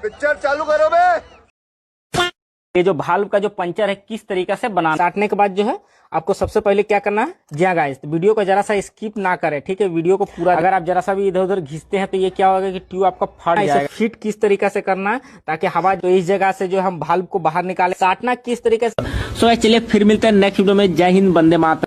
Picture चालू करो बे। ये जो भाल्व का जो पंचर है किस तरीके से बनाना, काटने के बाद जो है आपको सबसे पहले क्या करना है, जी हाँ गाइस, वीडियो को जरा सा स्किप ना करें, ठीक है। वीडियो को पूरा, अगर आप जरा सा भी इधर उधर घिसते हैं तो ये क्या होगा कि ट्यूब आपका फट जाएगा। इसे फिट किस तरीके से करना है ताकि हवा जो इस जगह से जो हम भाल्व को बाहर निकाले, काटना किस तरीके से। सो चलिए फिर मिलते हैं नेक्स्ट वीडियो में। जय हिंद, वंदे मातरम।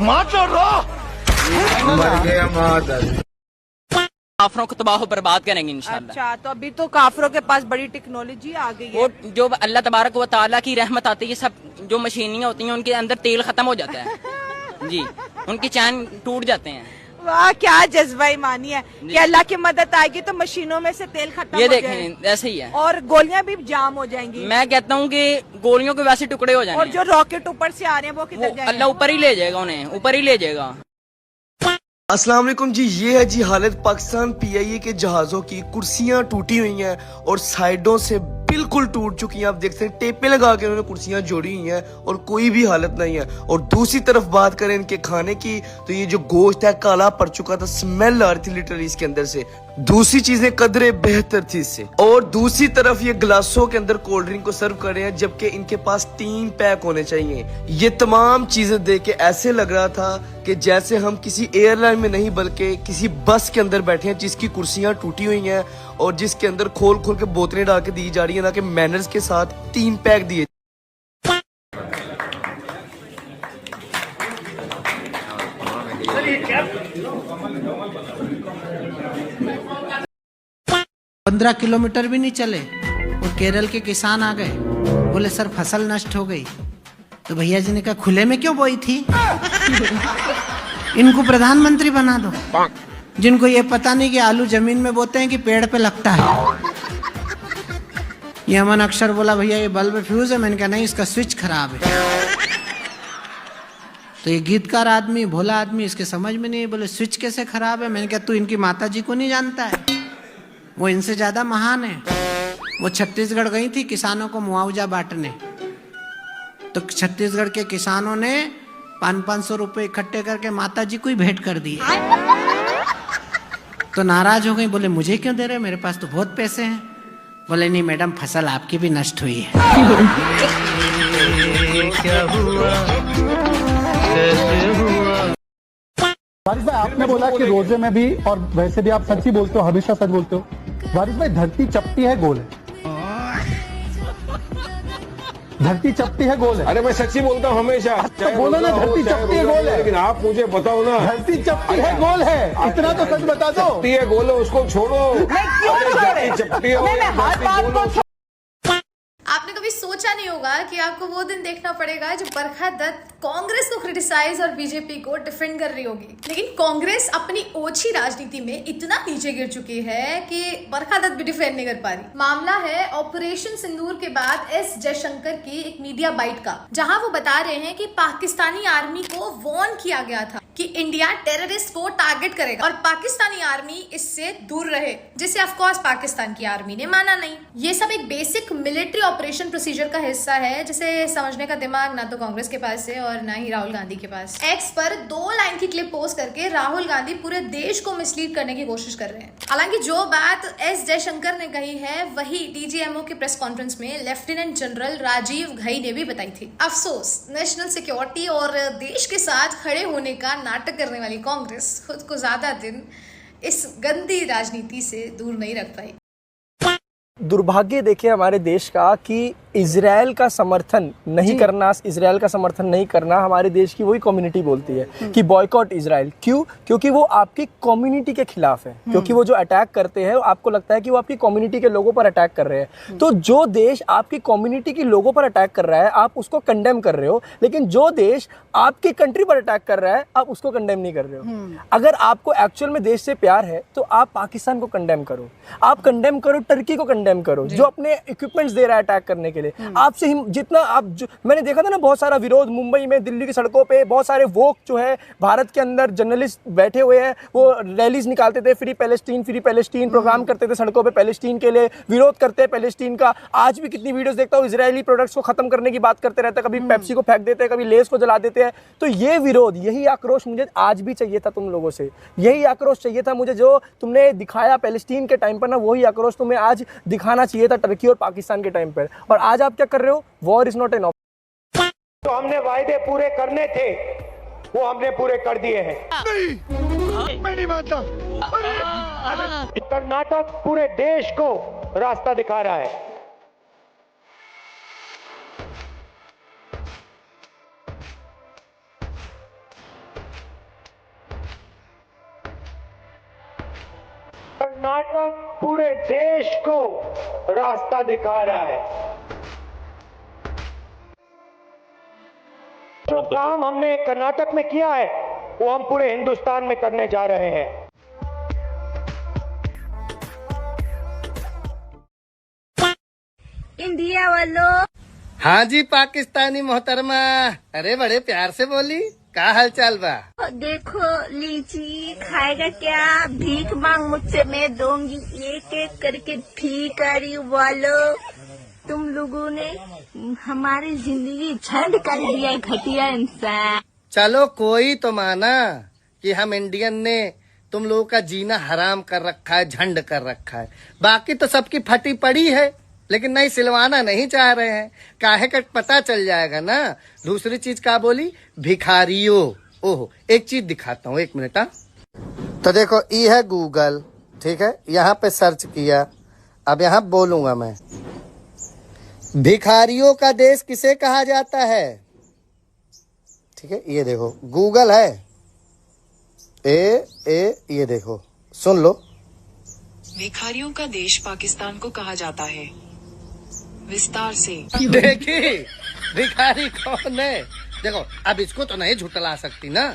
मर गया मादर। काफरों को तबाह बर्बाद करेंगे इंशाल्लाह। अच्छा, तो अभी तो काफरों के पास बड़ी टेक्नोलॉजी आ गई है। वो जो अल्लाह तबारक व तआला की रहमत आती है, सब जो मशीनियाँ होती हैं उनके अंदर तेल खत्म हो जाता है जी, उनकी चैन टूट जाते हैं। वाह, क्या जज्बा ईमानी है कि अल्लाह की मदद आएगी तो मशीनों में से तेल खत्म ये हो देखें, जाएगा ऐसे ही है। और गोलियां भी जाम हो जाएंगी। मैं कहता हूँ कि गोलियों के वैसे टुकड़े हो और जाएंगे, जो रॉकेट ऊपर से आ रहे हैं वो किधर जाएंगे? अल्लाह ऊपर ही ले जाएगा, उन्हें ऊपर ही ले जाएगा। अस्सलाम वालेकुम जी, ये है जी हालत पाकिस्तान पीआईए के जहाजों की। कुर्सियां टूटी हुई हैं और साइडों से बिल्कुल टूट चुकी हैं। आप देख सकते हैं टेपें लगा के उन्होंने कुर्सियां जोड़ी हुई हैं और कोई भी हालत नहीं है। और दूसरी तरफ बात करें इनके खाने की, तो ये जो गोश्त है काला पड़ चुका था, स्मेल आ रही थी लिटरली इसके अंदर से। दूसरी चीजें कदरे बेहतर थी इससे। और दूसरी तरफ ये गिलासों के अंदर कोल्ड ड्रिंक को सर्व कर रहे हैं, जबकि इनके पास 3 पैक होने चाहिए। ये तमाम चीजें देख के ऐसे लग रहा था कि जैसे हम किसी एयरलाइन में नहीं बल्कि किसी बस के अंदर बैठे हैं जिसकी कुर्सियां टूटी हुई हैं और जिसके अंदर खोल खोल के बोतलें डाल के दी जा रही है, ना कि मैनर्स के साथ 3 पैक दिए। पंद्रह किलोमीटर भी नहीं चले और केरल के किसान आ गए, बोले सर फसल नष्ट हो गई। तो भैया जी ने कहा खुले में क्यों बोई थी, इनको प्रधानमंत्री बना दो, जिनको ये पता नहीं कि आलू जमीन में बोते हैं कि पेड़ पे लगता है। ये अमन अक्षर बोला भैया ये बल्ब फ्यूज है। मैंने कहा नहीं, इसका स्विच खराब है। तो ये गीतकार आदमी, भोला आदमी, इसके समझ में नहीं है, बोले स्विच कैसे खराब है। मैंने कहा तू इनकी माता जी को नहीं जानता है, वो इनसे ज्यादा महान है। वो छत्तीसगढ़ गई थी किसानों को मुआवजा बांटने, तो छत्तीसगढ़ के किसानों ने 500-500 रुपए इकट्ठे करके माता जी को ही भेंट कर दिए। तो नाराज हो गई, बोले मुझे क्यों दे रहे, मेरे पास तो बहुत पैसे हैं। बोले नहीं मैडम, फसल आपकी भी नष्ट हुई है। क्या हुआ, कैसे हुआ? वारिस भाई, आपने बोला कि रोजे में भी और वैसे भी आप सच ही बोलते हो, हमेशा सच बोलते हो। वारिस भाई, धरती चपटी है गोल है, धरती चपटी है गोल है। अरे मैं सच्ची बोलता हूँ हमेशा। तो बोलो ना, धरती चपटी है गोल है। लेकिन आप मुझे बताओ ना, धरती चपटी है गोल है, इतना तो सच बता दो। चपटी है गोल है, उसको छोड़ो। चपटी है। आपने कभी सोचा नहीं होगा कि आपको वो दिन देखना पड़ेगा जब बरखा दत्त कांग्रेस को क्रिटिसाइज और बीजेपी को डिफेंड कर रही होगी। लेकिन कांग्रेस अपनी ओछी राजनीति में इतना नीचे गिर चुकी है कि बरखा दत्त भी डिफेंड नहीं कर पा रही। मामला है ऑपरेशन सिंदूर के बाद एस जयशंकर की एक मीडिया बाइट का, जहां वो बता रहे हैं कि पाकिस्तानी आर्मी को वार्न किया गया था कि इंडिया टेररिस्ट को टारगेट करेगा और पाकिस्तानी आर्मी इससे दूर रहे, जिसे ऑफ कोर्स पाकिस्तान की आर्मी ने माना नहीं। ये सब एक बेसिक मिलिट्री ऑपरेशन प्रोसीजर का हिस्सा है, जिसे समझने का दिमाग ना तो कांग्रेस के पास है और ना ही राहुल गांधी के पास। एक्स पर 2 लाइन की क्लिप पोस्ट करके राहुल गांधी पूरे देश को मिसलीड करने की कोशिश कर रहे हैं। हालांकि जो बात एस जयशंकर ने कही है वही डीजीएमओ के प्रेस कॉन्फ्रेंस में लेफ्टिनेंट जनरल राजीव घई ने भी बताई थी। अफसोस, नेशनल सिक्योरिटी और देश के साथ खड़े होने का नाटक करने वाली कांग्रेस खुद को ज्यादा दिन इस गंदी राजनीति से दूर नहीं रख पाई। दुर्भाग्य देखिए हमारे देश का कि इजराइल का समर्थन नहीं करना, इजराइल का समर्थन नहीं करना हमारे देश की वही कम्युनिटी बोलती है कि बॉयकॉट इजराइल। क्यों? क्योंकि वो आपकी कम्युनिटी के खिलाफ है, क्योंकि वो जो अटैक करते हैं आपको लगता है कि वो आपकी कम्युनिटी के लोगों पर अटैक कर रहे हैं। तो जो देश आपकी कम्युनिटी के लोगों पर अटैक कर रहा है आप उसको कंडेम कर रहे हो, लेकिन जो देश आपकी कंट्री पर अटैक कर रहा है आप उसको कंडेम नहीं कर रहे हो। अगर आपको एक्चुअल में देश से प्यार है तो आप पाकिस्तान को कंडेम करो, आप कंडेम करो टर्की को कंडेम करो जो अपने इक्विपमेंट्स दे रहा है अटैक करने के लिए। आपसे जितना आप मैंने देखा था ना बहुत सारा विरोध मुंबई में, दिल्ली की सड़कों पे बहुत सारे वोक जो है भारत के अंदर जर्नलिस्ट बैठे हुए हैं, वो रैलीज निकालते थे, फ्री पैलेस्टीन प्रोग्राम करते थे सड़कों पे, पैलेस्टीन के लिए विरोध करते हैं पैलेस्टीन का। आज भी कितनी वीडियोस देखता हूँ इजरायली प्रोडक्ट्स को खत्म करने की बात करते रहते हैं, कभी पेप्सी को फेंक देते हैं, कभी लेस को जला देते हैं। तो ये विरोध, यही आक्रोश मुझे आज भी चाहिए था तुम लोगों से, यही आक्रोश चाहिए था मुझे जो तुमने दिखाया पैलेस्टीन के टाइम पर ना, वही आक्रोश तुम्हें आज दिखाना चाहिए था टर्की और पाकिस्तान के टाइम पर। और आज आप क्या कर रहे हो? War is not an option. तो हमने वायदे पूरे करने थे वो हमने पूरे कर दिए हैं। नहीं, मैं नहीं मानता। कर्नाटक पूरे देश को रास्ता दिखा रहा है। कर्नाटक पूरे देश को रास्ता दिखा रहा है। जो काम हमने कर्नाटक में किया है वो हम पूरे हिंदुस्तान में करने जा रहे हैं। इंडिया वालों। हाँ जी पाकिस्तानी मोहतरमा, अरे बड़े प्यार से बोली, क्या हाल चाल बा? देखो लीची खाएगा क्या? भीख मांग मुझसे, मैं दूंगी एक एक करके। भिखारी वालों, तुम लोगों ने हमारी जिंदगी झंड कर दिया है, घटिया इंसान। चलो कोई तो माना कि हम इंडियन ने तुम लोगों का जीना हराम कर रखा है, झंड कर रखा है। बाकी तो सबकी फटी पड़ी है, लेकिन नहीं सिलवाना नहीं चाह रहे हैं। काहे का पता चल जाएगा ना। दूसरी चीज क्या बोली? भिखारियों। ओहो, एक चीज दिखाता हूँ, एक मिनट। तो देखो ये है गूगल, ठीक है, यहाँ पे सर्च किया, अब यहाँ बोलूंगा मैं। भिखारियों का देश किसे कहा जाता है? ठीक है, ये देखो गूगल है, ये देखो, सुन लो। भिखारियों का देश पाकिस्तान को कहा जाता है, विस्तार से। देखी भिखारी कौन है? देखो अब इसको तो नहीं झुटला सकती ना,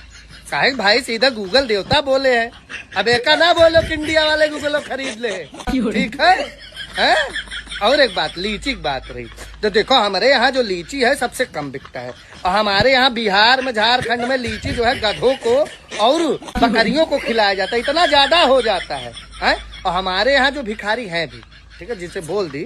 साहिब भाई सीधा गूगल देवता बोले हैं। अब एका ना बोलो कि इंडिया वाले गूगल खरीद ले, ठीक है? और एक बात, लीची की बात रही तो देखो हमारे यहाँ जो लीची है सबसे कम बिकता है, और हमारे यहाँ बिहार में, झारखंड में लीची जो है गधों को और बकरियों को खिलाया जाता है, इतना ज्यादा हो जाता है। और हमारे यहाँ जो भिखारी हैं भी, ठीक है, जिसे बोल दी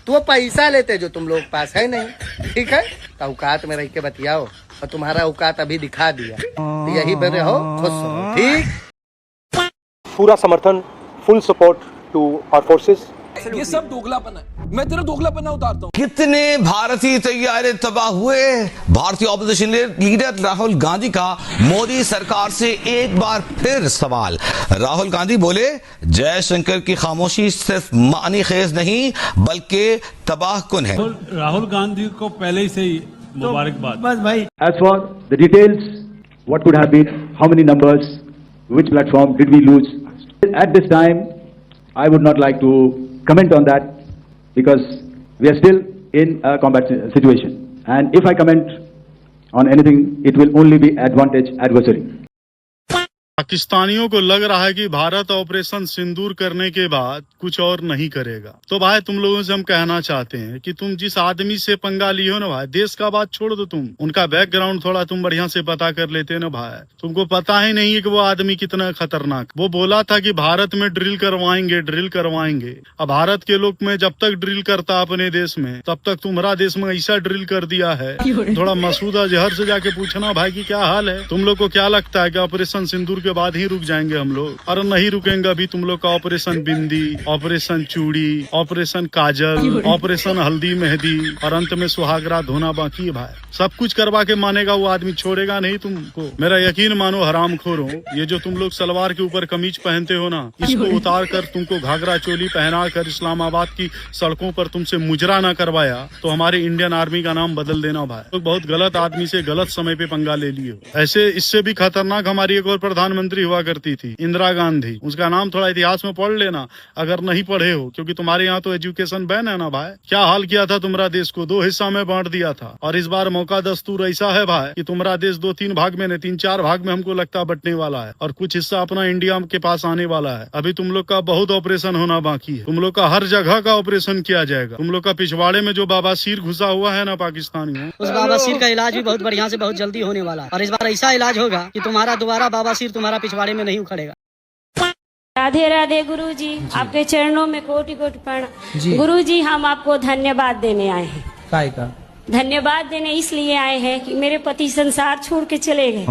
तो वो पैसा लेते जो तुम लोग पास है नहीं, ठीक है? तो औकात में रह के बतियाओ, और तुम्हारा औकात अभी दिखा दिया, तो यही बने हो, खुश रहो, ठीक? पूरा समर्थन, full support to our forces. ये सब दोगलापन है, मैं तेरा दोगलापन उतारता हूँ। कितने भारतीय तैयारे तबाह हुए। भारतीय ऑपोजिशन लीडर राहुल गांधी का मोदी सरकार से एक बार फिर सवाल। राहुल गांधी बोले, जयशंकर की खामोशी सिर्फ मानी खेज नहीं बल्कि तबाह कुन है। राहुल गांधी को पहले ही से ही मुबारकबाद। बस भाई, As for the details, what could have been, how many numbers, which platform did we lose? At this time, I would not like to comment on that because we are still in a combat situation. And if I comment on anything, it will only be advantage adversary. पाकिस्तानियों को लग रहा है कि Bharat operation सिंदूर करने के बाद कुछ और नहीं करेगा। तो भाई तुम लोगों से हम कहना चाहते हैं कि तुम जिस आदमी से पंगा लिए हो ना भाई, देश का बात छोड़ दो, तुम उनका बैकग्राउंड थोड़ा तुम बढ़िया से पता कर लेते ना भाई। तुमको पता ही नहीं है कि वो आदमी कितना खतरनाक। वो बोला था कि भारत में ड्रिल करवाएंगे। अब भारत के लोग में जब तक ड्रिल करता अपने देश में, तब तक तुम्हारा देश में ऐसा ड्रिल कर दिया है। थोड़ा मसूद अजहर से जाके पूछना भाई की क्या हाल है। तुम लोग को क्या लगता है कि ऑपरेशन सिंदूर के बाद ही रुक जाएंगे हम लोग, और नहीं रुकेंगे। अभी तुम लोग का ऑपरेशन बिंदी, ऑपरेशन चूड़ी, ऑपरेशन काजल, ऑपरेशन हल्दी मेहंदी और अंत में सुहागरात होना बाकी है भाई। सब कुछ करवा के मानेगा वो आदमी, छोड़ेगा नहीं तुमको। मेरा यकीन मानो हरामखोरों, ये जो तुम लोग सलवार के ऊपर कमीज पहनते हो ना, इसको उतार कर तुमको घाघरा चोली पहना कर इस्लामाबाद की सड़कों पर तुमसे मुजरा ना करवाया तो हमारे इंडियन आर्मी का नाम बदल देना भाई। तो बहुत गलत आदमी से गलत समय पे पंगा ले लिए हो। ऐसे इससे भी खतरनाक हमारी एक और प्रधानमंत्री हुआ करती थी, इंदिरा गांधी। उसका नाम थोड़ा इतिहास में पढ़ लेना अगर नहीं पढ़े हो, क्योंकि तुम्हारे यहाँ तो एजुकेशन बैन है ना भाई। क्या हाल किया था तुम्हारा देश को, 2 हिस्सा में बांट दिया था। और इस बार मौका दस्तूर ऐसा है भाई कि तुम्हारा देश 2-3 भाग में नहीं 3-4 भाग में हमको लगता बटने वाला है, और कुछ हिस्सा अपना इंडिया के पास आने वाला है। अभी तुम लोग का बहुत ऑपरेशन होना बाकी है, तुम लोग का हर जगह का ऑपरेशन किया जाएगा। तुम लोग का पिछवाड़े में जो बाबासीर घुसा हुआ है ना पाकिस्तान में, उस बाबासीर का इलाज भी बहुत बढ़िया से बहुत जल्दी होने वाला है। और इस बार ऐसा इलाज होगा कि तुम्हारा दोबारा बाबासीर तुम्हारा पिछवाड़े में नहीं उखड़ेगा। राधे राधे गुरुजी, आपके चरणों में कोटि कोटि प्रणाम। गुरुजी, हम आपको धन्यवाद देने आए हैं। काय का धन्यवाद देने इसलिए आए हैं कि मेरे पति संसार छोड़ के चले गए।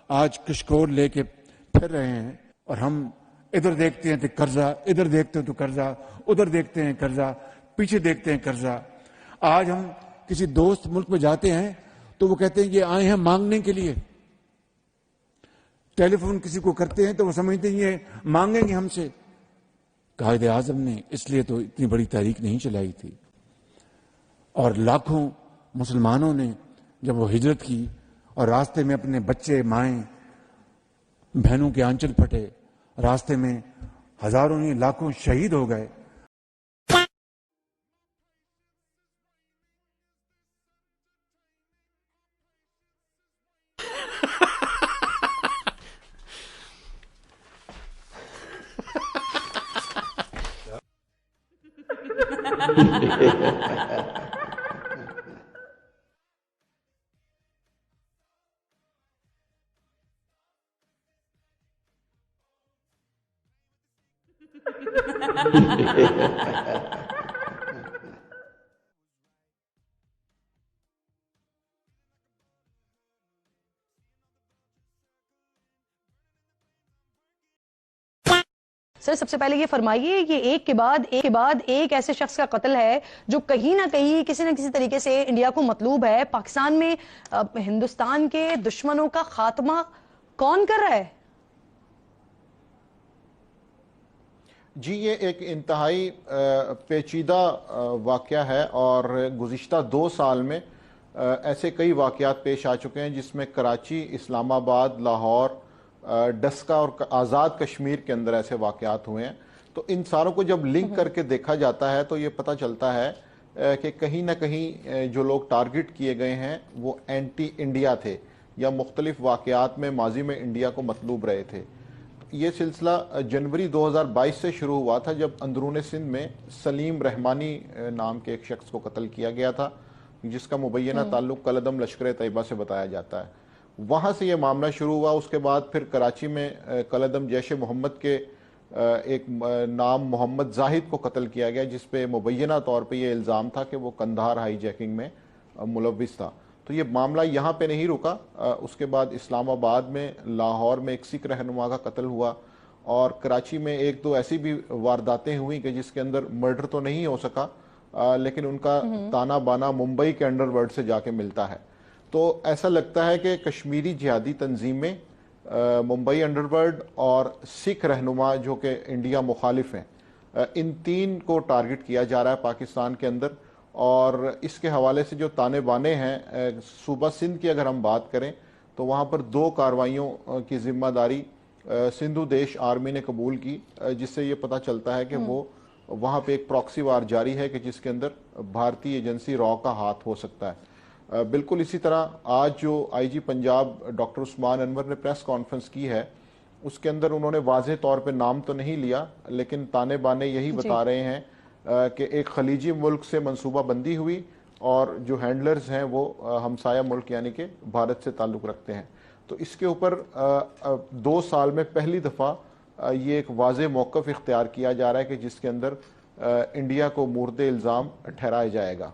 आज किशकोर लेके फिर रहे हैं और हम इधर देखते हैं तो कर्जा, इधर देखते हैं तो कर्जा, उधर देखते हैं कर्जा, पीछे देखते हैं कर्जा। आज हम किसी दोस्त मुल्क में जाते हैं तो वो कहते हैं ये आए हैं मांगने के लिए। टेलीफोन किसी को करते हैं तो वो समझते हैं ये मांगेंगे हमसे। कायदे आजम ने इसलिए तो इतनी बड़ी तहरीक नहीं चलाई थी, और लाखों मुसलमानों ने जब वो हिजरत की और रास्ते में अपने बच्चे, माएं, बहनों के आंचल फटे, रास्ते में हजारों नहीं लाखों शहीद हो गए। सर, सबसे पहले ये फरमाइए कि एक के बाद एक ऐसे शख्स का कत्ल है जो कहीं ना कहीं किसी न किसी तरीके से इंडिया को मतलूब है। पाकिस्तान में हिंदुस्तान के दुश्मनों का खात्मा कौन कर रहा है? जी, ये एक इंतहाई पेचीदा वाक़या है और गुज़िश्ता 2 साल में ऐसे कई वाक़यात पेश आ चुके हैं जिसमें कराची, इस्लामाबाद, लाहौर, डस्का और आज़ाद कश्मीर के अंदर ऐसे वाक़यात हुए हैं। तो इन सारों को जब लिंक करके देखा जाता है तो ये पता चलता है कि कहीं ना कहीं जो लोग टारगेट किए गए हैं वो एंटी इंडिया थे या मुख्तलिफ वाक़यात में माजी में इंडिया को मतलूब रहे थे। ये सिलसिला जनवरी 2022 से शुरू हुआ था जब अंदरून सिंध में सलीम रहमानी नाम के एक शख्स को कत्ल किया गया था, जिसका मुबैना ताल्लुक कलदम लश्कर तैयबा से बताया जाता है। वहाँ से ये मामला शुरू हुआ। उसके बाद फिर कराची में कलदम जैश मोहम्मद के एक नाम मोहम्मद जाहिद को कत्ल किया गया, जिस पे मुबैना तौर पे ये इल्ज़ाम था कि वो कंधार हाईजैकिंग में मुलव्विस था। तो ये मामला यहाँ पे नहीं रुका। उसके बाद इस्लामाबाद में, लाहौर में एक सिख रहनुमा का कत्ल हुआ और कराची में 1-2 ऐसी भी वारदातें हुई कि जिसके अंदर मर्डर तो नहीं हो सका, लेकिन उनका ताना बाना मुंबई के अंडरवर्ल्ड से जाके मिलता है। तो ऐसा लगता है कि कश्मीरी जिहादी तंजीमें, मुंबई अंडरवर्ल्ड और सिख रहनुमा जो कि इंडिया मुखालिफ हैं, इन 3 को टारगेट किया जा रहा है पाकिस्तान के अंदर। और इसके हवाले से जो ताने बाने हैं, सूबा सिंध की अगर हम बात करें तो वहाँ पर 2 कार्रवाइयों की जिम्मेदारी सिंधु देश आर्मी ने कबूल की, जिससे ये पता चलता है कि वो वहाँ पे एक प्रॉक्सी वार जारी है कि जिसके अंदर भारतीय एजेंसी रॉ का हाथ हो सकता है। बिल्कुल इसी तरह आज जो आईजी पंजाब डॉक्टर उस्मान अनवर ने प्रेस कॉन्फ्रेंस की है, उसके अंदर उन्होंने वाज़ेह तौर पे नाम तो नहीं लिया, लेकिन ताने बाने यही बता रहे हैं कि एक खलीजी मुल्क से मंसूबा बंदी हुई और जो हैंडलर्स हैं वो हमसाया मुल्क यानी कि भारत से ताल्लुक़ रखते हैं। तो इसके ऊपर 2 साल में पहली दफ़ा ये एक वाज़ेह मौक़िफ़ इख्तियार किया जा रहा है कि जिसके अंदर इंडिया को मुर्दे इल्ज़ाम ठहराया जाएगा।